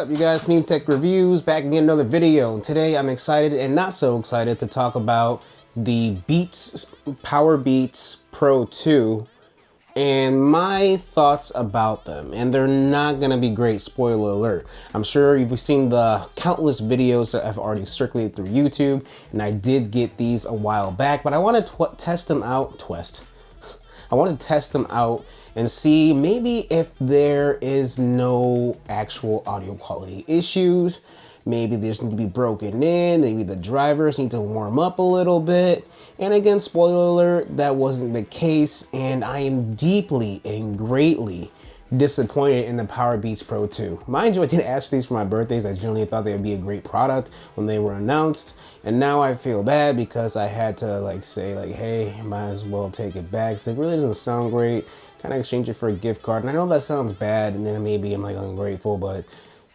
up, you guys? Me Tech Reviews back again, another video. Today I'm excited and not so excited to talk about the Powerbeats Pro 2 and my thoughts about them. And they're not gonna be great, spoiler alert. I'm sure you've seen the countless videos that have already circulated through YouTube, and I did get these a while back, but I want to test them out. I want to test them out and see maybe if there is no actual audio quality issues. Maybe they just need to be broken in. Maybe the drivers need to warm up a little bit. And again, spoiler alert, that wasn't the case. And I am deeply and greatly disappointed in the Powerbeats Pro 2. Mind you, I did ask for these for my birthdays. I genuinely thought they would be a great product when they were announced. And now I feel bad because I had to say hey, might as well take it back. So it really doesn't sound great. Kind of exchange it for a gift card. And I know that sounds bad and then maybe I'm ungrateful, but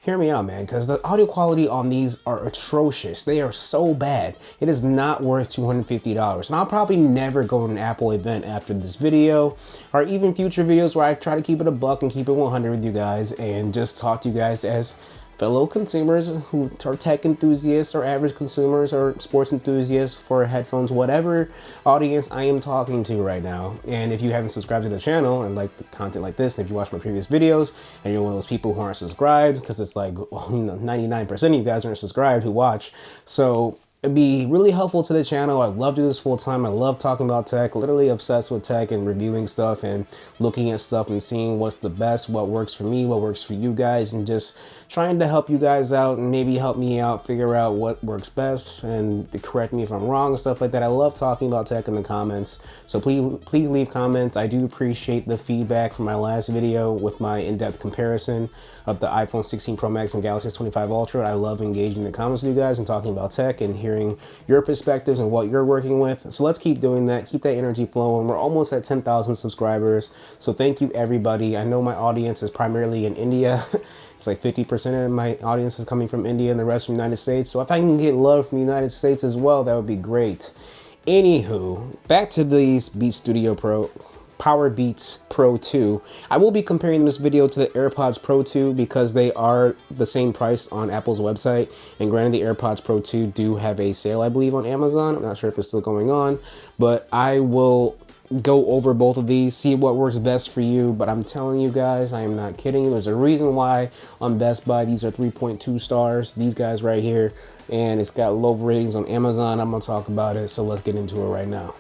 hear me out, man, because the audio quality on these are atrocious. They are so bad. It is not worth $250. And I'll probably never go to an Apple event after this video, or even future videos where I try to keep it a buck and keep it 100 with you guys and just talk to you guys as fellow consumers who are tech enthusiasts or average consumers or sports enthusiasts for headphones, whatever audience I am talking to right now. And if you haven't subscribed to the channel and like the content like this, and if you watch my previous videos and you're one of those people who aren't subscribed, because it's 99% of you guys aren't subscribed who watch, so it'd be really helpful to the channel. I love doing this full time. I love talking about tech, literally obsessed with tech and reviewing stuff and looking at stuff and seeing what's the best, what works for me, what works for you guys, and just trying to help you guys out and maybe help me out figure out what works best and to correct me if I'm wrong and stuff like that. I love talking about tech in the comments, so please leave comments. I do appreciate the feedback from my last video with my in-depth comparison of the iPhone 16 Pro Max and Galaxy S25 Ultra. I love engaging in the comments with you guys and talking about tech and hearing your perspectives and what you're working with. So let's keep doing that, keep that energy flowing. We're almost at 10,000 subscribers, so thank you everybody. I know my audience is primarily in India. It's like 50% of my audience is coming from India and the rest from the United States. So if I can get love from the United States as well, that would be great. Anywho, back to these Powerbeats Pro 2. I will be comparing this video to the AirPods Pro 2 because they are the same price on Apple's website. And granted, the AirPods Pro 2 do have a sale, I believe, on Amazon. I'm not sure if it's still going on, but I will go over both of these, see what works best for you. But I'm telling you guys, I am not kidding. There's a reason why on Best Buy these are 3.2 stars, these guys right here, and it's got low ratings on Amazon. I'm gonna talk about it, so let's get into it right now.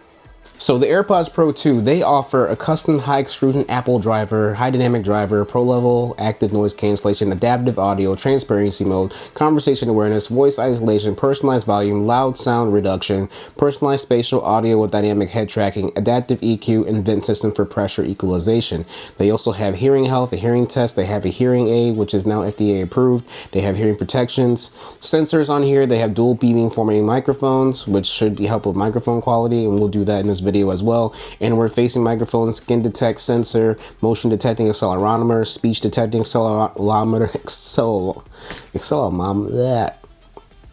So the AirPods Pro 2, they offer a custom high extrusion Apple driver, high dynamic driver, pro level active noise cancellation, adaptive audio, transparency mode, conversation awareness, voice isolation, personalized volume, loud sound reduction, personalized spatial audio with dynamic head tracking, adaptive EQ, and vent system for pressure equalization. They also have hearing health, a hearing test. They have a hearing aid, which is now FDA approved. They have hearing protections, sensors on here. They have dual beaming formatting microphones, which should be help with microphone quality, and we'll do that in this video as well. Inward facing microphone, skin detect sensor, motion detecting accelerometer, speech detecting accelerometer,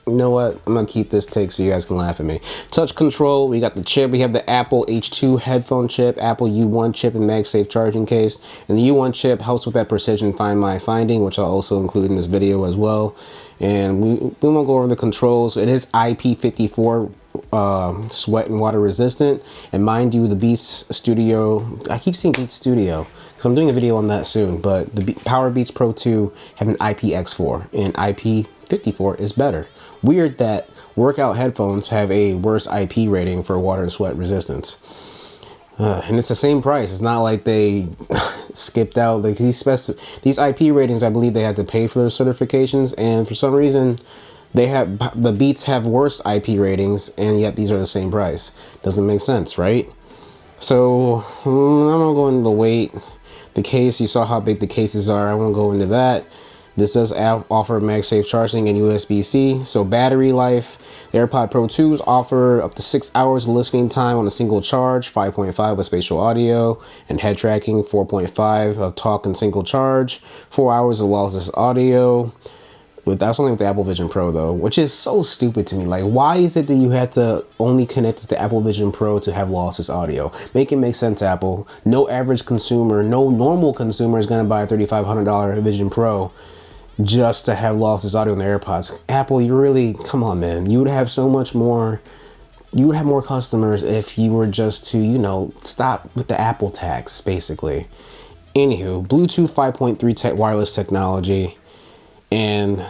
you know what, I'm gonna keep this take so you guys can laugh at me. Touch control, we got the chip. We have the Apple H2 headphone chip, Apple U1 chip, and MagSafe charging case. And the U1 chip helps with that precision Find My Finding, which I'll also include in this video as well. And we won't go over the controls. It is IP54 sweat and water resistant, and mind you, the Beats Studio, I keep saying Beats Studio because I'm doing a video on that soon, but the Powerbeats Pro 2 have an IPX4 and IP54 is better. Weird that workout headphones have a worse IP rating for water and sweat resistance. And it's the same price. It's not like they skipped out like these IP ratings. I believe they had to pay for their certifications, and for some reason the Beats have worse IP ratings, and yet these are the same price. Doesn't make sense, right? So I'm gonna go into the weight, the case. You saw how big the cases are. I won't go into that. This does offer MagSafe charging and USB-C. So battery life, the AirPod Pro 2s offer up to 6 hours of listening time on a single charge, 5.5 with spatial audio, and head tracking, 4.5 of talk and single charge, 4 hours of lossless audio. That's only with the Apple Vision Pro though, which is so stupid to me. Like, why is it that you have to only connect it to Apple Vision Pro to have lossless audio? Make it make sense, Apple. No average consumer, no normal consumer is gonna buy a $3,500 Vision Pro just to have lossless audio in the AirPods. Apple, you really, come on, man. You would have so much more, you would have more customers if you were just to, you know, stop with the Apple tax, basically. Anywho, Bluetooth 5.3 wireless technology, and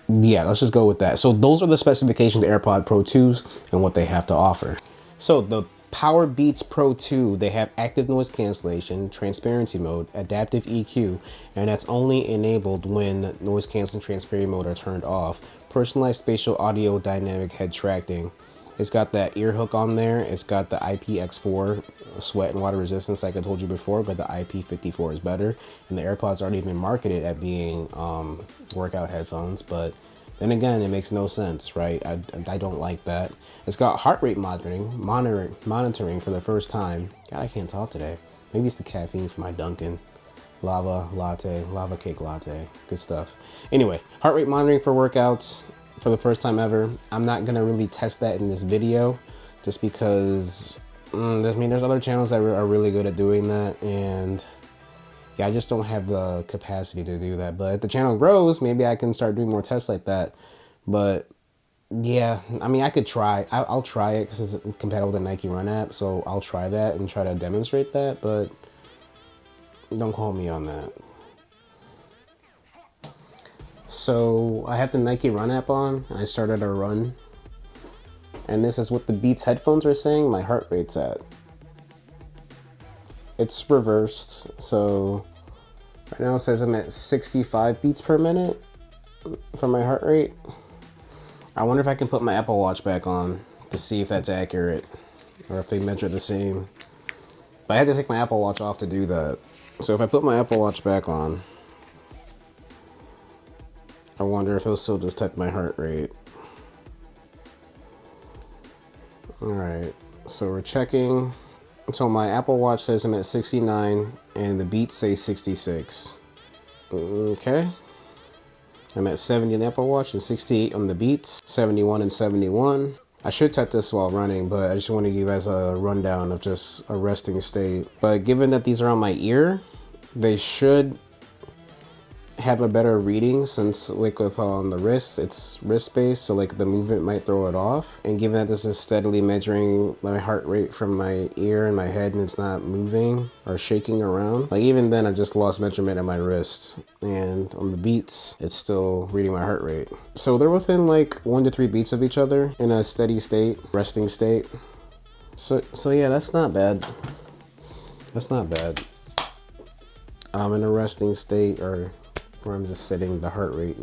yeah, let's just go with that. So those are the specifications of AirPod Pro 2s and what they have to offer. So the Powerbeats Pro 2, they have active noise cancellation, transparency mode, adaptive EQ, and that's only enabled when noise canceling transparency mode are turned off. Personalized spatial audio dynamic head tracking. It's got that ear hook on there. It's got the IPX4 sweat and water resistance like I told you before, but the IP54 is better. And the AirPods aren't even marketed at being workout headphones, but then again, it makes no sense, right? I don't like that. It's got heart rate monitoring for the first time. God, I can't talk today. Maybe it's the caffeine from my Dunkin' lava cake latte. Good stuff. Anyway, heart rate monitoring for workouts for the first time ever. I'm not gonna really test that in this video just because there's other channels that are really good at doing that, and yeah, I just don't have the capacity to do that. But if the channel grows, maybe I can start doing more tests like that. But yeah, I mean, I could try. I'll try it because it's compatible with the Nike Run app. So I'll try that and try to demonstrate that. But don't call me on that. So I have the Nike Run app on. I started a run. And this is what the Beats headphones are saying my heart rate's at. It's reversed, so right now it says I'm at 65 beats per minute for my heart rate. I wonder if I can put my Apple Watch back on to see if that's accurate or if they measure the same. But I had to take my Apple Watch off to do that. So if I put my Apple Watch back on, I wonder if it'll still detect my heart rate. All right, so we're checking. So my Apple Watch says I'm at 69 and the Beats say 66. Okay. I'm at 70 on the Apple Watch and 68 on the Beats, 71 and 71. I should test this while running, but I just want to give you guys a rundown of just a resting state. But given that these are on my ear, they should have a better reading since like with on the wrist, it's wrist based, so like the movement might throw it off. And given that this is steadily measuring my heart rate from my ear and my head and it's not moving or shaking around, like even then I just lost measurement at my wrist, and on the Beats it's still reading my heart rate. So they're within like 1 to 3 beats of each other in a steady state, resting state. So yeah, that's not bad. That's not bad. I'm in a resting state, or where I'm just setting the heart rate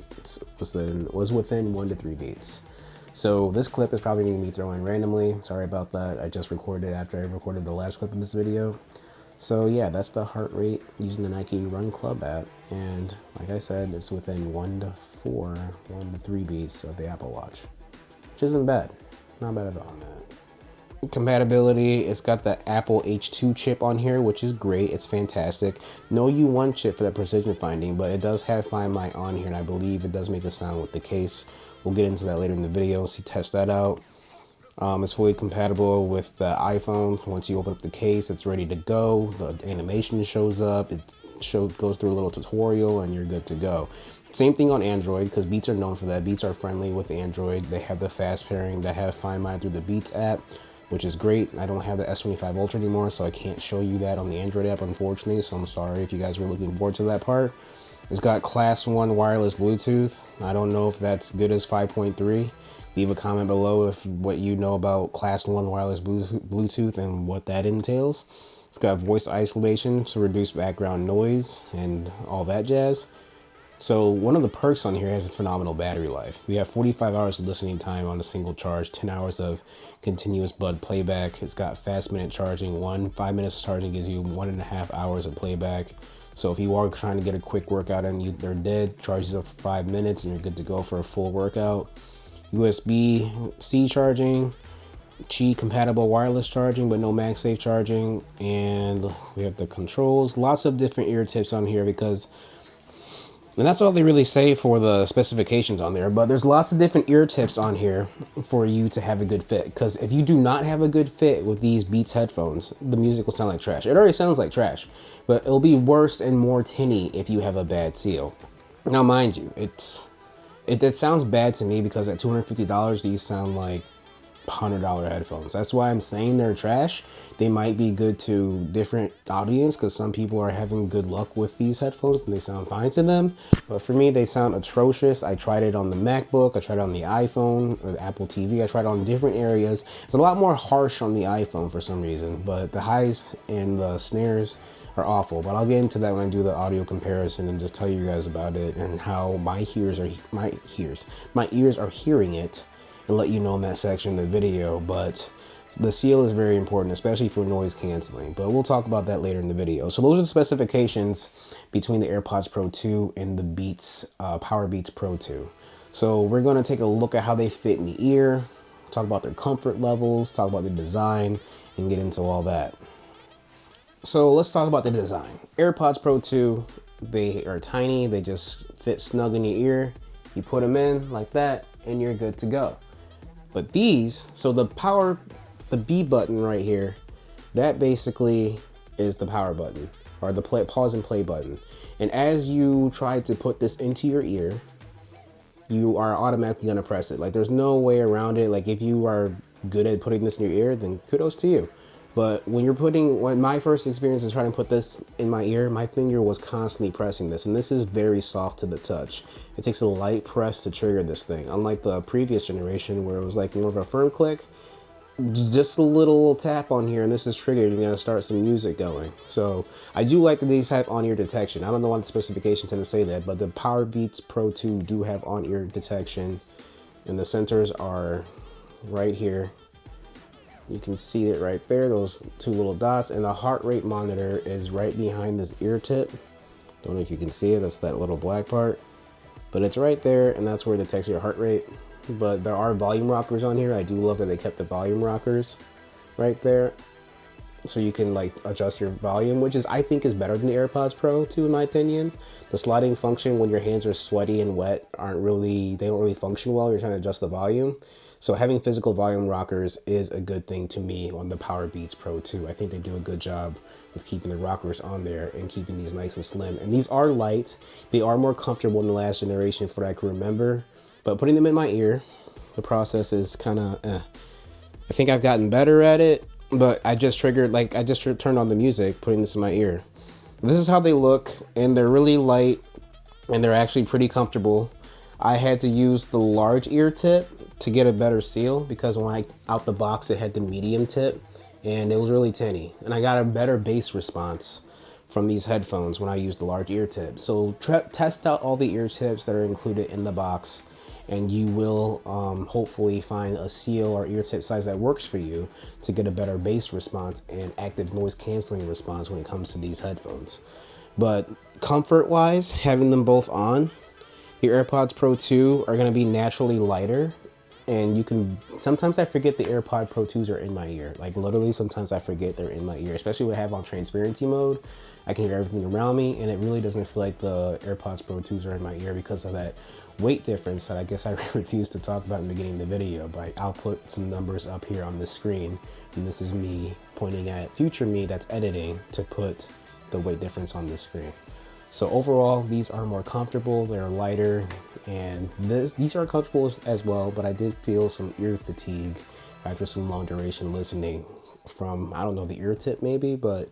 was within 1 to 3 beats. So this clip is probably going to be thrown randomly. Sorry about that. I just recorded after I recorded the last clip of this video. So yeah, that's the heart rate using the Nike Run Club app. And like I said, it's within 1 to 3 beats of the Apple Watch, which isn't bad. Not bad at all, man. Compatibility, it's got the Apple H2 chip on here, which is great. It's fantastic. No U1 chip for that precision finding, but it does have Find My on here, and I believe it does make a sound with the case. We'll get into that later in the video and test that out. It's fully compatible with the iPhone. Once you open up the case, it's ready to go. The animation shows up. It goes through a little tutorial, and you're good to go. Same thing on Android, because Beats are known for that. Beats are friendly with Android. They have the fast pairing that have Find My through the Beats app, which is great. I don't have the S25 Ultra anymore, so I can't show you that on the Android app, unfortunately, so I'm sorry if you guys were looking forward to that part. It's got Class 1 wireless Bluetooth. I don't know if that's good as 5.3. Leave a comment below if what you know about Class 1 wireless Bluetooth and what that entails. It's got voice isolation to reduce background noise and all that jazz. So one of the perks on here has a phenomenal battery life. We have 45 hours of listening time on a single charge, 10 hours of continuous bud playback. It's got fast minute charging. 5 minutes charging gives you 1.5 hours of playback. So if you are trying to get a quick workout and they're dead, charges up for 5 minutes and you're good to go for a full workout. USB-C charging, Qi compatible wireless charging, but no MagSafe charging. And we have the controls. Lots of different ear tips on here and that's all they really say for the specifications on there, but there's lots of different ear tips on here for you to have a good fit. Because if you do not have a good fit with these Beats headphones, the music will sound like trash. It already sounds like trash, but it'll be worse and more tinny if you have a bad seal. Now, mind you, it sounds bad to me because at $250, these sound like $100 headphones. That's why I'm saying they're trash. They might be good to different audience because some people are having good luck with these headphones and they sound fine to them. But for me, they sound atrocious. I tried it on the MacBook. I tried it on the iPhone or the Apple TV. I tried it on different areas. It's a lot more harsh on the iPhone for some reason, but the highs and the snares are awful. But I'll get into that when I do the audio comparison and just tell you guys about it and how my ears are hearing it, and let you know in that section of the video. But the seal is very important, especially for noise canceling, but we'll talk about that later in the video. So those are the specifications between the AirPods Pro 2 and the Powerbeats Pro 2. So we're going to take a look at how they fit in the ear, talk about their comfort levels, talk about the design, and get into all that. So let's talk about the design. AirPods Pro 2, they are tiny, they just fit snug in your ear. You put them in like that and you're good to go. But these, so the B button right here, that basically is the power button, or the pause and play button. And as you try to put this into your ear, you are automatically gonna press it. Like there's no way around it. Like if you are good at putting this in your ear, then kudos to you. But when my first experience is trying to put this in my ear, my finger was constantly pressing this, and this is very soft to the touch. It takes a light press to trigger this thing, unlike the previous generation where it was like more of a firm click. Just a little tap on here and this is triggered, you're gonna start some music going. So I do like that these have on-ear detection. I don't know why the specifications tend to say that, but the Powerbeats Pro 2 do have on-ear detection, and the sensors are right here. You can see it right there, those two little dots, and the heart rate monitor is right behind this ear tip. Don't know if you can see it, that's that little black part, but it's right there, and that's where it detects your heart rate. But there are volume rockers on here. I do love that they kept the volume rockers right there, so you can like adjust your volume, which is, I think, is better than the AirPods Pro 2 in my opinion. The sliding function when your hands are sweaty and wet they don't really function well. You're trying to adjust the volume. So having physical volume rockers is a good thing to me on the Powerbeats Pro 2. I think they do a good job with keeping the rockers on there and keeping these nice and slim. And these are light. They are more comfortable than the last generation for what I can remember. But putting them in my ear, the process is kind of I think I've gotten better at it, but I just turned on the music, putting this in my ear. This is how they look, and they're really light, and they're actually pretty comfortable. I had to use the large ear tip to get a better seal because when out the box it had the medium tip and it was really tinny, and I got a better bass response from these headphones when I used the large ear tip. So test out all the ear tips that are included in the box, and you will hopefully find a seal or ear tip size that works for you to get a better bass response and active noise canceling response when it comes to these headphones. But comfort wise, having them both on, the AirPods Pro 2 are gonna be naturally lighter, and sometimes I forget the AirPod Pro 2s are in my ear. Like literally sometimes I forget they're in my ear, especially when I have on transparency mode. I can hear everything around me, and it really doesn't feel like the AirPods Pro 2s are in my ear because of that weight difference that I guess I refused to talk about in the beginning of the video. But I'll put some numbers up here on the screen, and this is me pointing at future me that's editing to put the weight difference on the screen. So overall, these are more comfortable, they're lighter, and these are comfortable as well, but I did feel some ear fatigue after some long duration listening from, I don't know, the ear tip maybe, but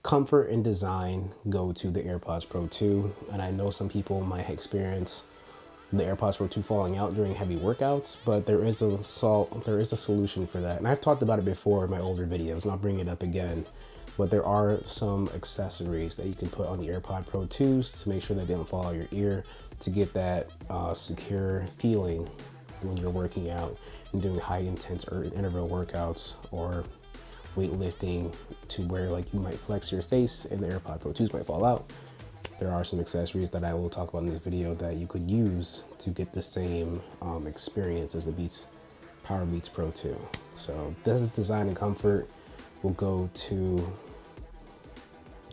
comfort and design go to the AirPods Pro 2, and I know some people might experience the AirPods Pro 2 falling out during heavy workouts, but there is a solution for that. And I've talked about it before in my older videos, and I'll bring it up again. But there are some accessories that you can put on the AirPod Pro 2s to make sure that they don't fall out of your ear, to get that secure feeling when you're working out and doing high intense or interval workouts or weightlifting, to where like you might flex your face and the AirPod Pro 2s might fall out. There are some accessories that I will talk about in this video that you could use to get the same experience as the Powerbeats Pro 2. So this is design and comfort. We'll go to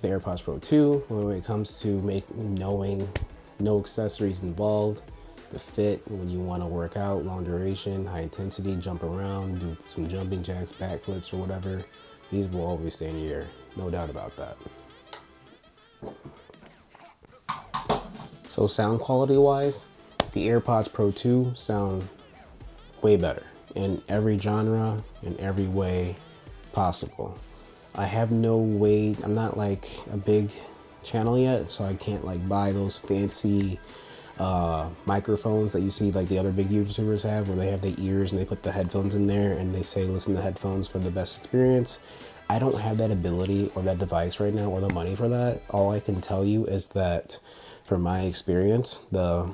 the AirPods Pro 2 when it comes to knowing no accessories involved, the fit when you want to work out, long duration, high intensity, jump around, do some jumping jacks, backflips, or whatever. These will always stay in your ear, no doubt about that. So sound quality wise, the AirPods Pro 2 sound way better in every genre, in every way possible. I have no way, I'm not like a big channel yet, so I can't like buy those fancy microphones that you see like the other big YouTubers have, where they have the ears and they put the headphones in there and they say listen to headphones for the best experience. I don't have that ability or that device right now or the money for that. All I can tell you is that from my experience, the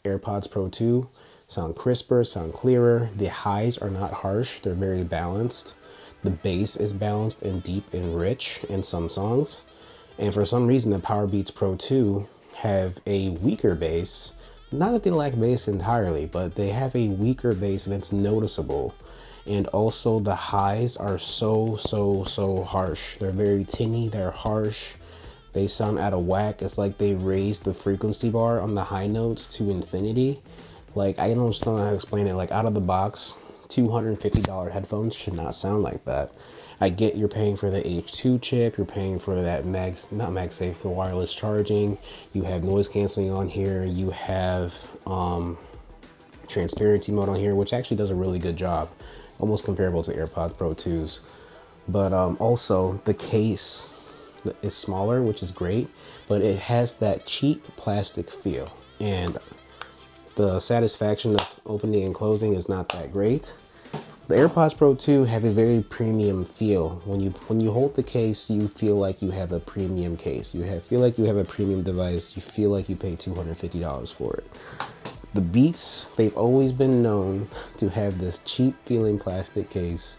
AirPods Pro 2 sound crisper, sound clearer. The highs are not harsh, they're very balanced. The bass is balanced and deep and rich in some songs. And for some reason, the Powerbeats Pro 2 have a weaker bass. Not that they lack bass entirely, but they have a weaker bass and it's noticeable. And also the highs are so harsh. They're very tinny, they're harsh. They sound out of whack. It's like they raised the frequency bar on the high notes to infinity. Like, I don't know how to explain it. Like, out of the box, $250 headphones should not sound like that. I get you're paying for the H2 chip, you're paying for that not MagSafe, the wireless charging. You have noise canceling on here. You have transparency mode on here, which actually does a really good job, almost comparable to AirPods Pro 2s. But also the case is smaller, which is great, but it has that cheap plastic feel, and the satisfaction of opening and closing is not that great. The AirPods Pro 2 have a very premium feel. When you hold the case, you feel like you have a premium case. You feel like you have a premium device. You feel like you paid $250 for it. The Beats, they've always been known to have this cheap feeling plastic case.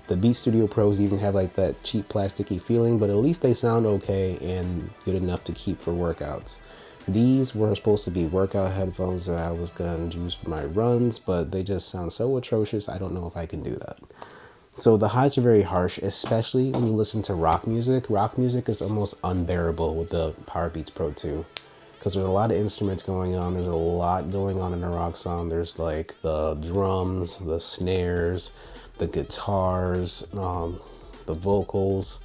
The Beats Studio Pros even have like that cheap plasticky feeling, but at least they sound okay and good enough to keep for workouts. These were supposed to be workout headphones that I was gonna use for my runs, but they just sound so atrocious. I don't know if I can do that. So the highs are very harsh, especially when you listen to rock music. Rock music is almost unbearable with the Powerbeats Pro 2, because there's a lot of instruments going on. There's a lot going on in a rock song. There's like the drums, the snares, the guitars, the vocals.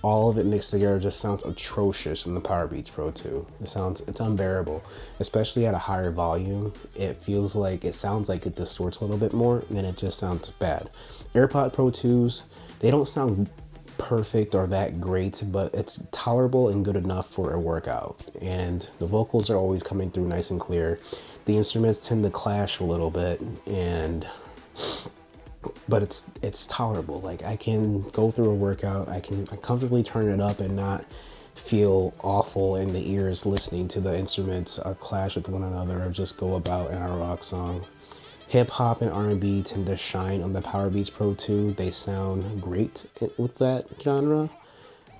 All of it mixed together just sounds atrocious in the Powerbeats Pro 2. It's unbearable, especially at a higher volume. It sounds like it distorts a little bit more, and it just sounds bad. AirPod Pro 2s, they don't sound perfect or that great, but it's tolerable and good enough for a workout. And the vocals are always coming through nice and clear. The instruments tend to clash a little bit, but it's tolerable. Like, I can go through a workout, I can comfortably turn it up and not feel awful in the ears listening to the instruments clash with one another or just go about in a rock song. Hip hop and R&B tend to shine on the Powerbeats Pro 2. They sound great with that genre.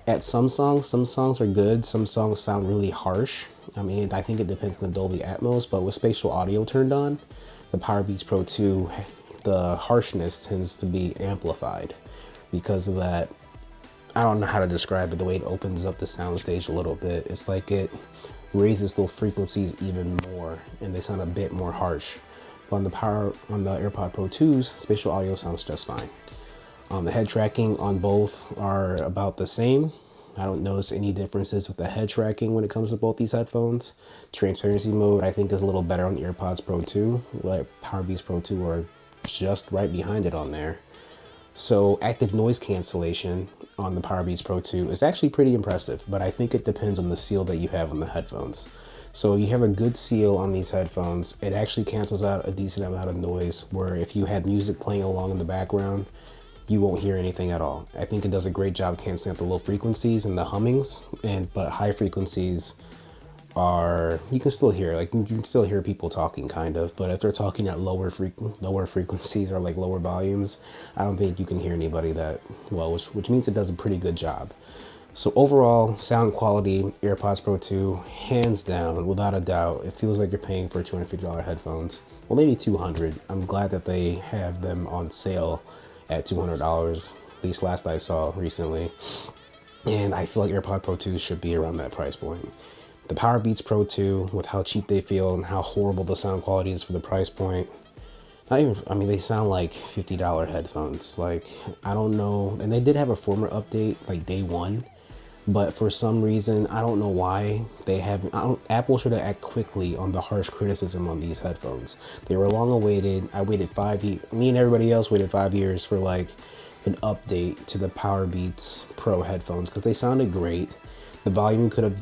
At some songs are good, some songs sound really harsh. I mean, I think it depends on the Dolby Atmos, but with spatial audio turned on, the Powerbeats Pro 2, the harshness tends to be amplified because of that. I don't know how to describe it, the way it opens up the soundstage a little bit. It's like it raises those frequencies even more and they sound a bit more harsh. But on the AirPod Pro 2s, spatial audio sounds just fine. The head tracking on both are about the same. I don't notice any differences with the head tracking when it comes to both these headphones. Transparency mode I think is a little better on the AirPods Pro 2. Like Powerbeats Pro 2 are just right behind it on there. So active noise cancellation on the Powerbeats Pro 2 is actually pretty impressive, but I think it depends on the seal that you have on the headphones. So if you have a good seal on these headphones, it actually cancels out a decent amount of noise, where if you had music playing along in the background, you won't hear anything at all. I think it does a great job canceling out the low frequencies and the hummings, but high frequencies you can still hear, like you can still hear people talking kind of, but if they're talking at lower frequencies or like lower volumes, I don't think you can hear anybody that well, which means it does a pretty good job. So overall, sound quality, AirPods Pro 2, hands down, without a doubt. It feels like you're paying for $250 headphones. Well, maybe $200. I'm glad that they have them on sale at $200, at least last I saw recently. And I feel like AirPod Pro 2 should be around that price point. The Powerbeats Pro 2, with how cheap they feel and how horrible the sound quality is for the price point, they sound like $50 headphones. Like, I don't know. And they did have a firmware update like day one. but for some reason, I don't know why they haven't. Apple should have acted quickly on the harsh criticism on these headphones. They were long awaited. I waited 5 years. Me and everybody else waited 5 years for like an update to the Powerbeats Pro headphones because they sounded great. The volume could have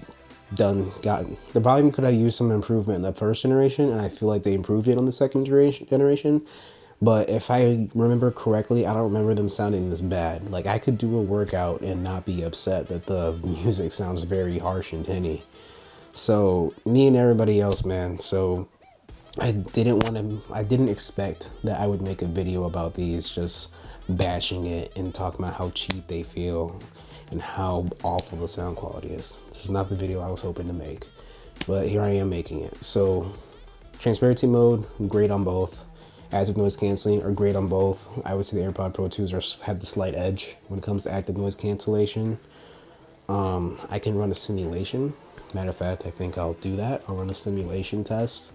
used some improvement in the first generation, and I feel like they improved it on the second generation. But if I remember correctly, I don't remember them sounding this bad. Like, I could do a workout and not be upset that the music sounds very harsh and tinny. So, me and everybody else, man. So, I didn't expect that I would make a video about these, just bashing it and talking about how cheap they feel and how awful the sound quality is. This is not the video I was hoping to make, but here I am making it. So, transparency mode, great on both. Active noise canceling are great on both. I would say the AirPod Pro 2s have the slight edge when it comes to active noise cancellation. I can run a simulation. Matter of fact, I think I'll do that. I'll run a simulation test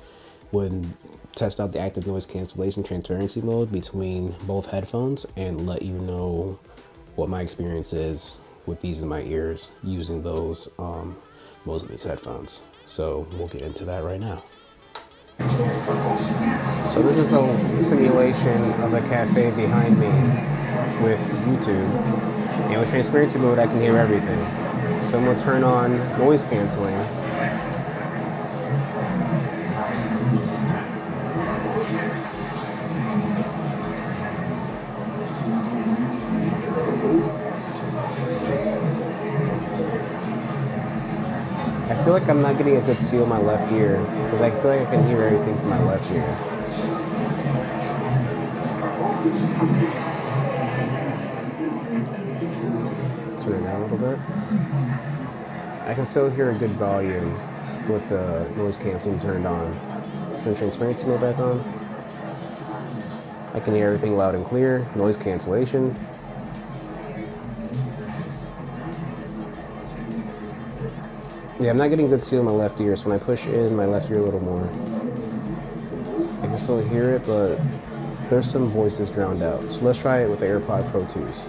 test out the active noise cancellation transparency mode between both headphones and let you know what my experience is with these in my ears using those modes of these headphones. So we'll get into that right now. So this is a simulation of a cafe behind me with YouTube, and with transparency mode I can hear everything. So I'm going to turn on noise canceling. I feel like I'm not getting a good seal in my left ear because I feel like I can hear everything from my left ear. Turn it down a little bit. I can still hear a good volume with the noise canceling turned on. Turn transparency mode back on. I can hear everything loud and clear. Noise cancellation. Yeah, I'm not getting good seal in my left ear, so when I push in my left ear a little more, I can still hear it, but there's some voices drowned out. So let's try it with the AirPod Pro 2s.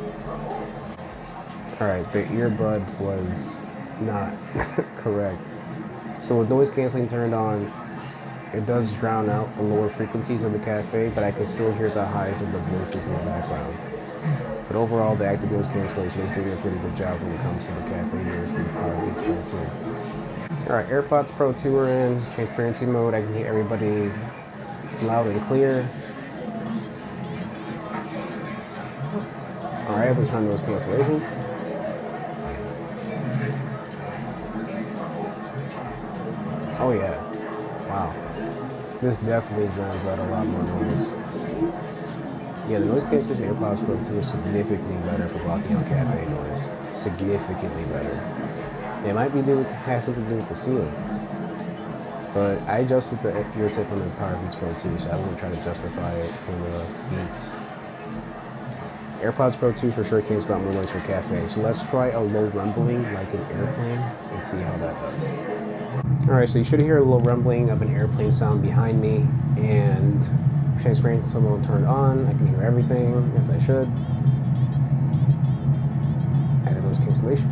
Alright, the earbud was not correct. So with noise canceling turned on, it does drown out the lower frequencies of the cafe, but I can still hear the highs of the voices in the background. But overall, the active noise cancellation is doing a pretty good job when it comes to the cafe noise in the Powerbeats Pro 2. Alright, AirPods Pro 2 are in transparency mode. I can hear everybody loud and clear. Alright, we'll turn noise cancellation. Oh yeah, wow. This definitely drowns out a lot more noise. Yeah, the noise cancellation AirPods Pro 2 is significantly better for blocking out cafe noise. Significantly better. It might have something to do with the seal. But I adjusted the ear tip on the Powerbeats Pro 2, so I won't try to justify it for the Beats. AirPods Pro 2 for sure cancels out more noise for cafe. So let's try a low rumbling like an airplane and see how that does. Alright, so you should hear a little rumbling of an airplane sound behind me, and transparency mode turned on. I can hear everything as I should. Active noise cancellation.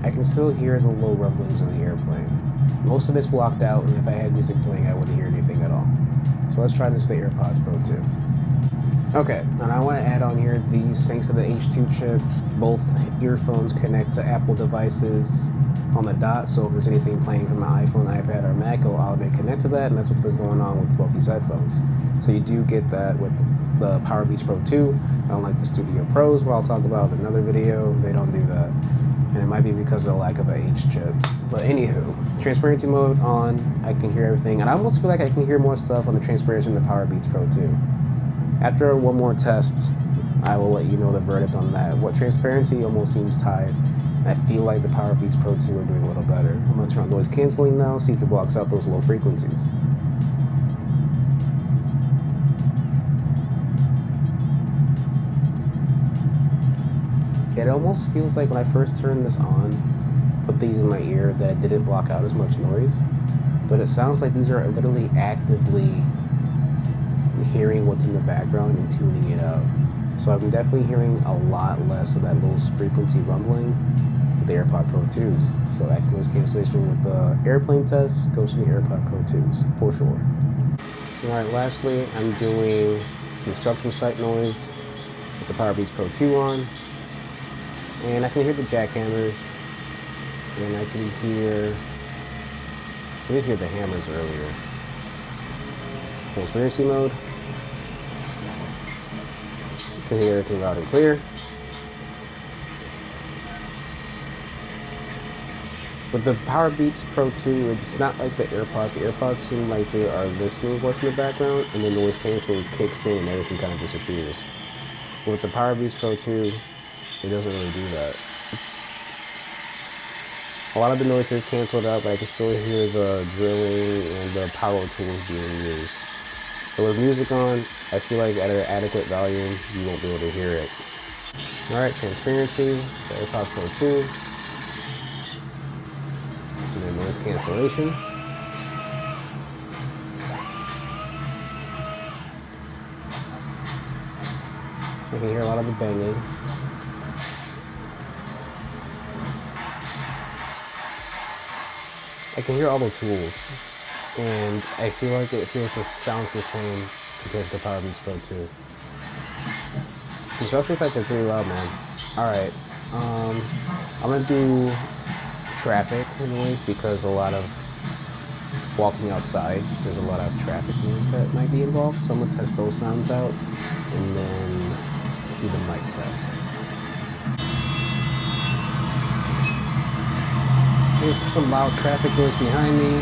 I can still hear the low rumblings of the airplane. Most of it's blocked out, and if I had music playing, I wouldn't hear anything at all. So let's try this with the AirPods Pro 2. Okay, and I want to add on here these, thanks to the H2 chip, both earphones connect to Apple devices on the dot, so if there's anything playing from my iPhone, iPad, or Mac, it'll automatically connect to that, and that's what's going on with both these headphones. So you do get that with the Powerbeats Pro 2. I don't like the Studio Pros, but I'll talk about in another video. They don't do that. And it might be because of the lack of a H chip. But anywho, transparency mode on, I can hear everything. And I almost feel like I can hear more stuff on the transparency in the Powerbeats Pro 2. After one more test, I will let you know the verdict on that. What transparency almost seems tied. I feel like the Powerbeats Pro 2 are doing a little better. I'm going to turn on noise canceling now, see if it blocks out those low frequencies. It almost feels like when I first turned this on, put these in my ear, that it didn't block out as much noise. But it sounds like these are literally actively hearing what's in the background and tuning it out. So I'm definitely hearing a lot less of that low frequency rumbling with the AirPod Pro 2s. So active noise cancellation with the airplane test goes to the AirPod Pro 2s for sure. Alright, lastly, I'm doing construction site noise with the Powerbeats Pro 2 on. And I can hear the jackhammers. And I can hear the hammers earlier. Transparency mode. You can hear everything loud and clear. With the Powerbeats Pro 2, it's not like the AirPods. The AirPods seem like they are listening to what's in the background, and the noise canceling kicks in and everything kind of disappears. With the Powerbeats Pro 2, it doesn't really do that. A lot of the noise is canceled out, but I can still hear the drilling and the power tools being used. But with music on, I feel like at an adequate volume, you won't be able to hear it. Alright, transparency, the AirPods Pro 2. And then noise cancellation. I can hear a lot of the banging. I can hear all the tools, and I feel like sounds the same compared to the Powerbeats Pro 2. Construction sites are pretty loud, man. Alright, I'm gonna do traffic noise because a lot of walking outside, there's a lot of traffic noise that might be involved. So I'm gonna test those sounds out and then do the mic test. There's some loud traffic noise behind me.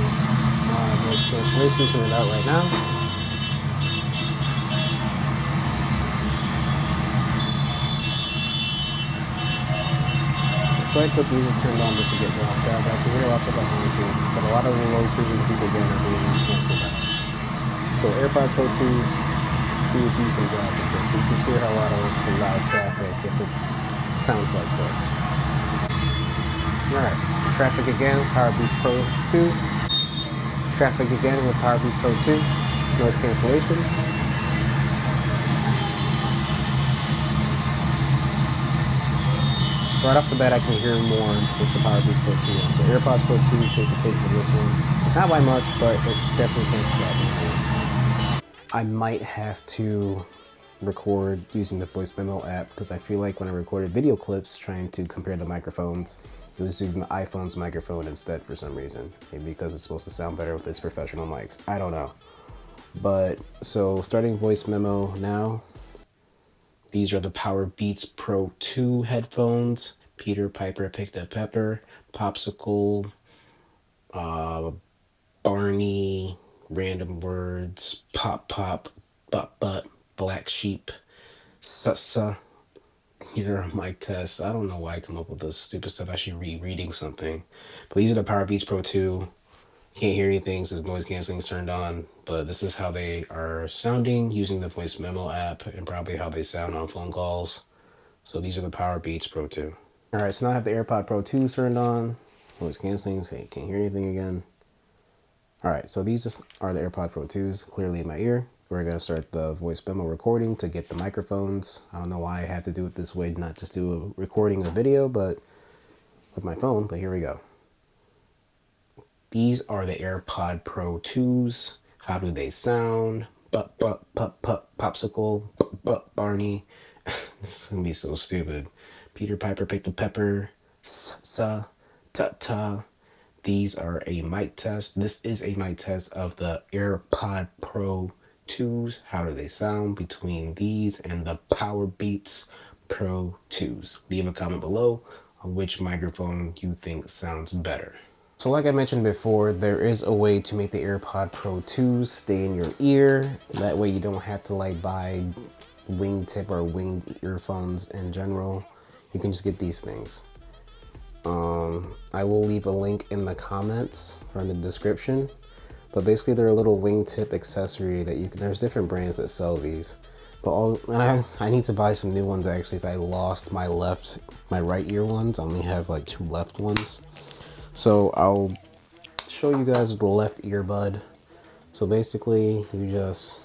Noise cancellation, turn it out right now. I feel like with music turned on, this will get blocked out. I can hear lots of the honking, but a lot of the low frequencies again are being canceled out. So AirPod Pro 2s do a decent job with this, but you can still hear a lot of the loud traffic if it sounds like this. Alright, traffic again, Powerbeats Pro 2. Traffic again with Powerbeats Pro 2. Noise cancellation. Right off the bat, I can hear more with the Powerbeats Pro 2 on. So AirPods Pro 2 take the cake for this one. Not by much, but it definitely cancels out the noise. I might have to record using the voice memo app because I feel like when I recorded video clips trying to compare the microphones, it was using the iPhone's microphone instead for some reason. Maybe because it's supposed to sound better with its professional mics. I don't know. But so starting voice memo now. These are the Powerbeats Pro 2 headphones. Peter Piper picked a pepper. Popsicle. Barney. Random words. Pop pop. Butt butt. Black sheep. Sussa. These are mic tests. I don't know why I come up with this stupid stuff. I should be reading something. But these are the Powerbeats Pro 2. You can't hear anything since noise canceling is turned on. But this is how they are sounding using the voice memo app and probably how they sound on phone calls. So these are the Powerbeats Pro 2. Alright, so now I have the AirPod Pro 2 turned on. Noise canceling, so you can't hear anything again. Alright, so these are the AirPod Pro 2s clearly in my ear. We're going to start the voice memo recording to get the microphones. I don't know why I have to do it this way, not just do a recording of video, but with my phone, but here we go. These are the AirPod Pro 2s. How do they sound? Popsicle, Barney. This is going to be so stupid. Peter Piper picked a pepper. Ta. These are a mic test. This is a mic test of the AirPod Pro 2s. How do they sound between these and the Powerbeats Pro 2s? Leave a comment below on which microphone you think sounds better. So like I mentioned before, there is a way to make the AirPod Pro 2s stay in your ear. That way you don't have to like buy wingtip or winged earphones in general. You can just get these things. I will leave a link in the comments or in the description. But basically they're a little wingtip accessory that you can, there's different brands that sell these. But I need to buy some new ones actually, so I lost my right ear ones. I only have like 2 left ones. So I'll show you guys the left earbud. So basically you just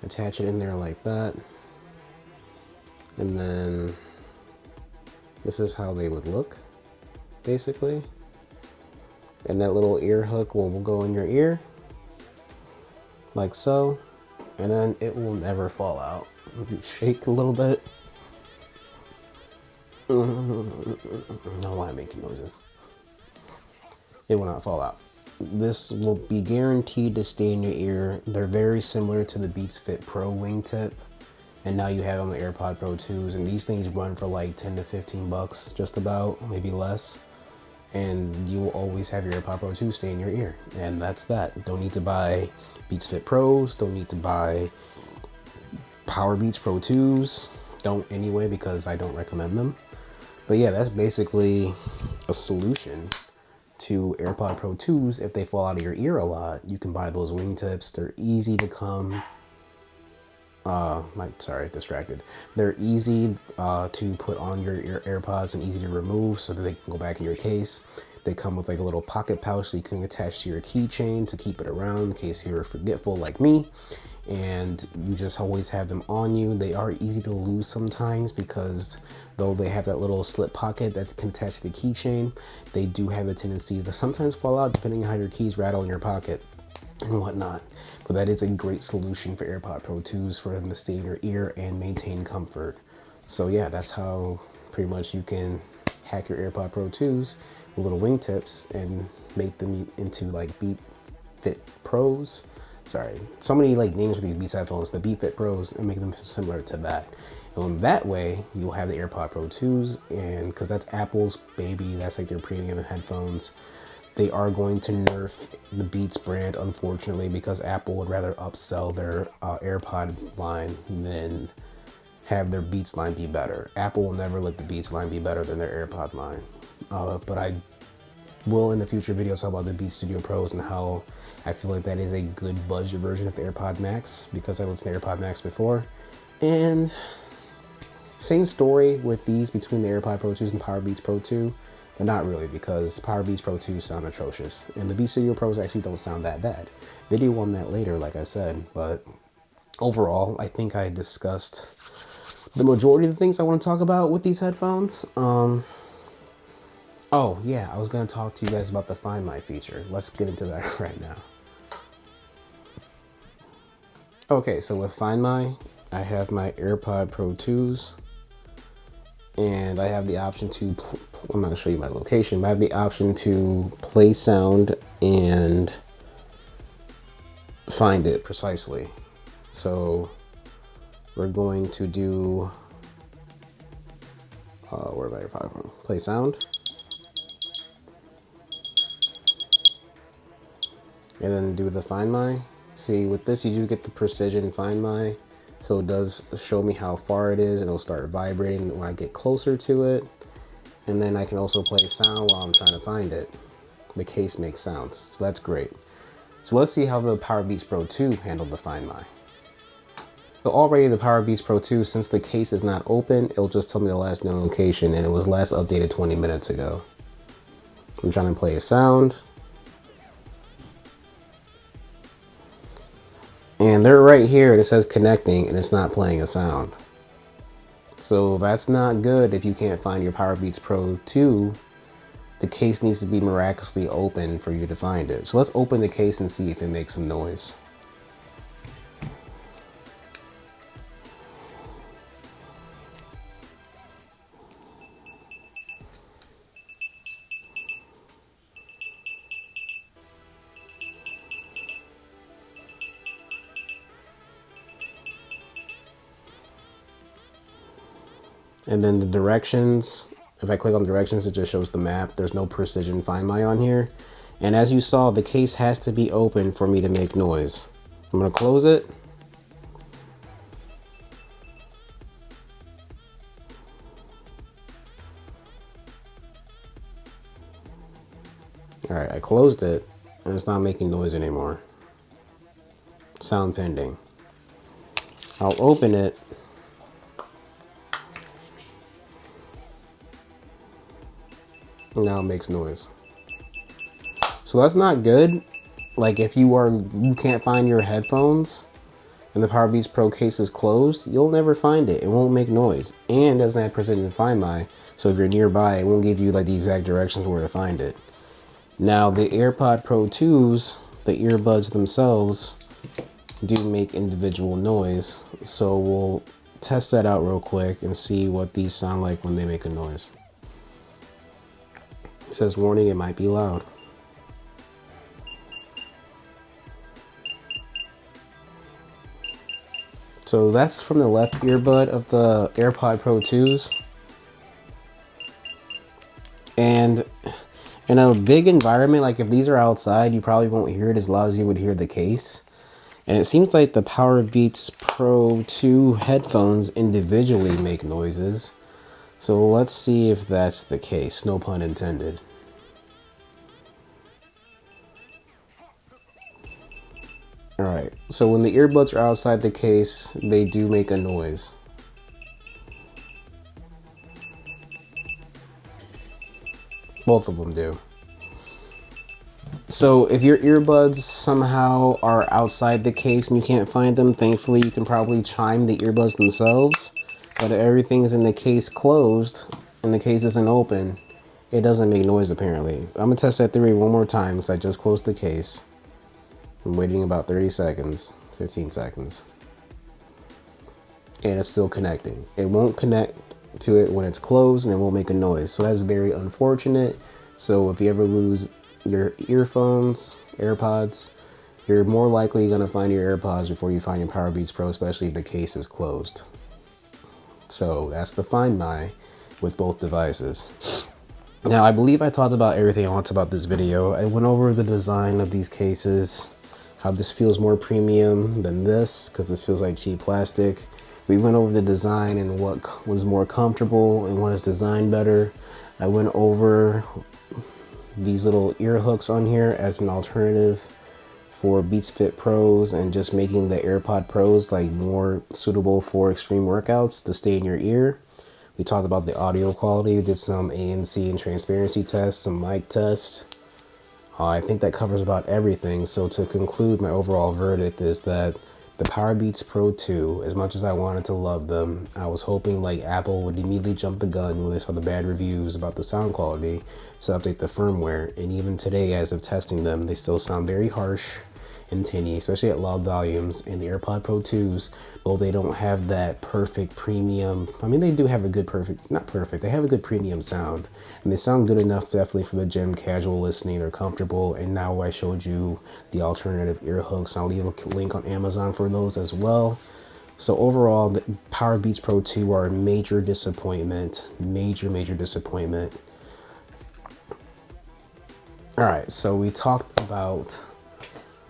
attach it in there like that. And then this is how they would look, basically. And that little ear hook will go in your ear, like so. And then it will never fall out. Shake a little bit. I don't want to make noises. It will not fall out. This will be guaranteed to stay in your ear. They're very similar to the Beats Fit Pro wingtip. And now you have on the AirPod Pro 2s, and these things run for like 10 to 15 bucks, just about, maybe less. And you will always have your AirPod Pro 2 stay in your ear. And that's that. Don't need to buy Beats Fit Pros, don't need to buy Powerbeats Pro 2s. Don't anyway, because I don't recommend them. But yeah, that's basically a solution to AirPod Pro 2s. If they fall out of your ear a lot, you can buy those wingtips. They're easy to come. Distracted. They're easy to put on your AirPods and easy to remove so that they can go back in your case. They come with like a little pocket pouch so you can attach to your keychain to keep it around in case you're forgetful like me. And you just always have them on you. They are easy to lose sometimes because though they have that little slip pocket that can attach to the keychain, they do have a tendency to sometimes fall out depending on how your keys rattle in your pocket and whatnot. But that is a great solution for AirPod Pro 2s for them to stay in your ear and maintain comfort. So yeah, that's how pretty much you can hack your AirPod Pro 2s with little wingtips and make them into like Beat Fit Pros. Sorry, so many like names for these Beats headphones, the Beat Fit Pros, and make them similar to that. And that way, you'll have the AirPod Pro 2s, and because that's Apple's baby, that's like their premium headphones. They are going to nerf the Beats brand, unfortunately, because Apple would rather upsell their AirPod line than have their Beats line be better. Apple will never let the Beats line be better than their AirPod line. But I will in the future video talk about the Beats Studio Pros and how I feel like that is a good budget version of the AirPod Max because I listened to AirPod Max before. And same story with these between the AirPod Pro 2s and Powerbeats Pro 2. But not really, because Powerbeats Pro 2 sound atrocious. And the Beats Studio Pros actually don't sound that bad. Video on that later, like I said. But overall, I think I discussed the majority of the things I want to talk about with these headphones. Oh, yeah, I was going to talk to you guys about the Find My feature. Let's get into that right now. Okay, so with Find My, I have my AirPod Pro 2s. And I have the option to, I'm not gonna show you my location, but I have the option to play sound and find it precisely. So we're going to do, where am I? Play sound. And then do the Find My. See, with this, you do get the precision Find My. So it does show me how far it is and it'll start vibrating when I get closer to it. And then I can also play sound while I'm trying to find it. The case makes sounds, so that's great. So let's see how the Powerbeats Pro 2 handled the Find My. So already the Powerbeats Pro 2, since the case is not open, it'll just tell me the last known location and it was last updated 20 minutes ago. I'm trying to play a sound. And they're right here and it says connecting and it's not playing a sound. So that's not good if you can't find your Powerbeats Pro 2. The case needs to be miraculously open for you to find it. So let's open the case and see if it makes some noise. And then the directions, if I click on directions, it just shows the map. There's no precision Find My on here. And as you saw, the case has to be open for me to make noise. I'm gonna close it. All right, I closed it and it's not making noise anymore. Sound pending. I'll open it. Now it makes noise. So that's not good. Like if you can't find your headphones When the Powerbeats Pro case is closed, you'll never find it. It won't make noise, and doesn't have precision Find My. So if you're nearby, it won't give you like the exact directions where to find it. Now the AirPod Pro 2s, the earbuds themselves, do make individual noise. So we'll test that out real quick and see what these sound like when they make a noise. It says warning, it might be loud. So that's from the left earbud of the AirPod Pro 2s. And in a big environment, like if these are outside, you probably won't hear it as loud as you would hear the case. And it seems like the Powerbeats Pro 2 headphones individually make noises. So let's see if that's the case, no pun intended. Alright, so when the earbuds are outside the case, they do make a noise. Both of them do. So if your earbuds somehow are outside the case and you can't find them, thankfully you can probably chime the earbuds themselves. But if everything's in the case closed and the case isn't open, it doesn't make noise apparently. I'm gonna test that theory one more time because I just closed the case. I'm waiting about 30 seconds, 15 seconds. And it's still connecting. It won't connect to it when it's closed and it won't make a noise. So that's very unfortunate. So if you ever lose your earphones, AirPods, you're more likely gonna find your AirPods before you find your Powerbeats Pro, especially if the case is closed. So that's the Find My with both devices. Now I believe I talked about everything I want about this video. I went over the design of these cases, how this feels more premium than this because this feels like cheap plastic. We went over the design and what was more comfortable and what is designed better. I went over these little ear hooks on here as an alternative for Beats Fit Pros and just making the AirPod Pros like more suitable for extreme workouts to stay in your ear. We talked about the audio quality. We did some ANC and transparency tests, some mic tests. I think that covers about everything. So to conclude, my overall verdict is that the Powerbeats Pro 2, as much as I wanted to love them, I was hoping like Apple would immediately jump the gun when they saw the bad reviews about the sound quality to update the firmware. And even today, as of testing them, they still sound very harsh and tinny, especially at loud volumes. And the AirPod Pro 2s, though they don't have that perfect premium, I mean, they do have a good not perfect, they have a good premium sound. And they sound good enough definitely for the gym casual listening. They're comfortable. And now I showed you the alternative ear hooks. I'll leave a link on Amazon for those as well. So overall, the Powerbeats Pro 2 are a major disappointment. Major disappointment. All right, so we talked about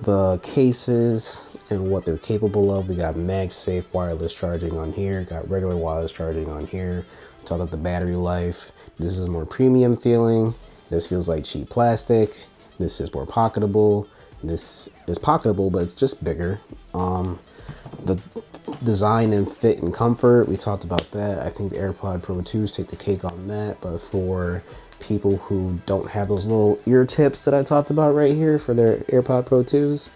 the cases and what they're capable of. We got MagSafe wireless charging on here, got regular wireless charging on here. We talked about the battery life. This is more premium feeling. This feels like cheap plastic. This is more pocketable. This is pocketable, but it's just bigger. The design and fit and comfort, we talked about that. I think the AirPod Pro 2s take the cake on that, but for people who don't have those little ear tips that I talked about right here for their AirPod Pro 2s,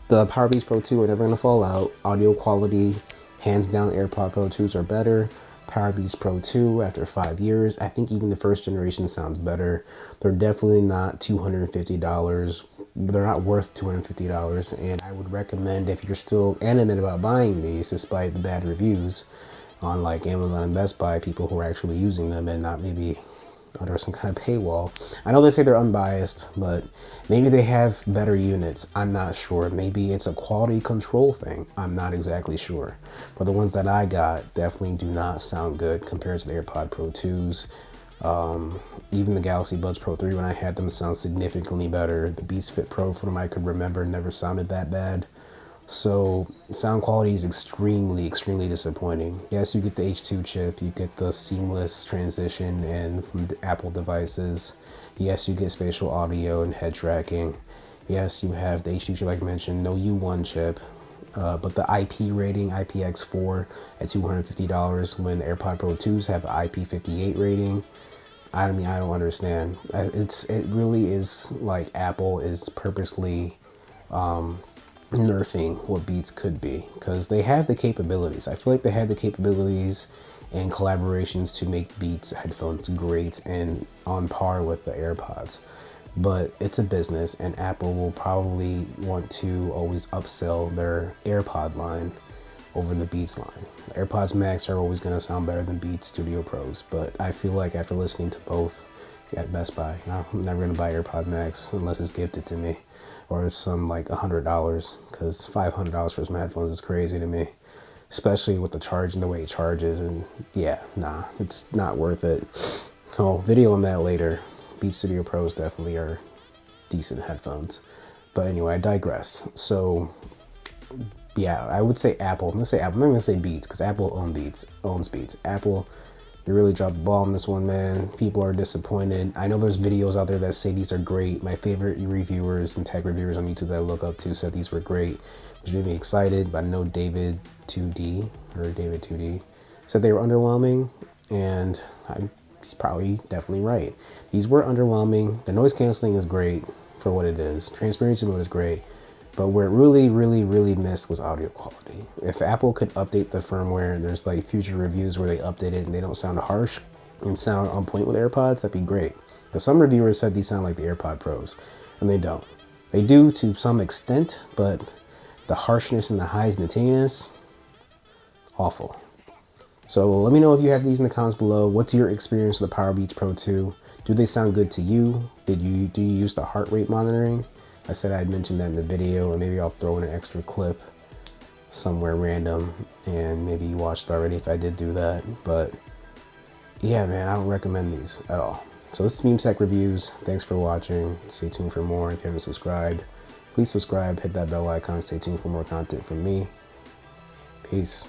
the Powerbeats Pro 2 are never going to fall out. Audio quality, hands down, AirPod Pro 2s are better. Powerbeats Pro 2 after 5 years, I think even the first generation sounds better. They're definitely not $250. They're not worth $250, and I would recommend, if you're still animate about buying these despite the bad reviews on like Amazon and Best Buy, people who are actually using them and not maybe under some kind of paywall. I know they say they're unbiased, but maybe they have better units. I'm not sure. Maybe it's a quality control thing. I'm not exactly sure. But the ones that I got definitely do not sound good compared to the AirPod Pro 2s. Even the Galaxy Buds Pro 3, when I had them, sound significantly better. The Beats Fit Pro, from what I could remember, never sounded that bad. So sound quality is extremely disappointing. Yes, you get the H2 chip, you get the seamless transition and from the Apple devices. Yes, you get spatial audio and head tracking. Yes, you have the H2 chip like I mentioned, no U1 chip. But the IP rating, IPX4 at $250 when the AirPod Pro 2s have an IP58 rating. I mean, I don't understand. It really is like Apple is purposely nerfing what Beats could be, because they have the capabilities. I feel like they have the capabilities and collaborations to make Beats headphones great and on par with the AirPods. But it's a business, and Apple will probably want to always upsell their AirPod line over the Beats line. The AirPods Max are always going to sound better than Beats Studio Pros, but I feel like after listening to both at Best Buy, I'm never going to buy AirPod Max unless it's gifted to me, or it's some like $100, because $500 for some headphones is crazy to me, especially with the charge and the way it charges. And yeah, nah, it's not worth it. So video on that later. Beats Studio Pros definitely are decent headphones. But anyway, I digress. So yeah, I would say Apple. I'm gonna say Apple. I'm not gonna say Beats, because Apple owns Beats. Apple, you really dropped the ball on this one, man. People are disappointed. I know there's videos out there that say these are great. My favorite reviewers and tech reviewers on YouTube that I look up to said these were great, which made me excited. But I know David 2D said they were underwhelming, and he's probably definitely right. These were underwhelming. The noise canceling is great for what it is. Transparency mode is great. But where it really missed was audio quality. If Apple could update the firmware, and there's like future reviews where they update it and they don't sound harsh and sound on point with AirPods, that'd be great. But some reviewers said these sound like the AirPod Pros, and they don't. They do to some extent, but the harshness and the highs and the tinniness, awful. So let me know if you have these in the comments below. What's your experience with the Powerbeats Pro 2? Do they sound good to you? Do you use the heart rate monitoring? I said I'd mention that in the video, and maybe I'll throw in an extra clip somewhere random, and maybe you watched it already if I did do that. But yeah, man, I don't recommend these at all. So this is Meme Tech Reviews. Thanks for watching. Stay tuned for more. If you haven't subscribed, please subscribe, hit that bell icon. Stay tuned for more content from me. Peace.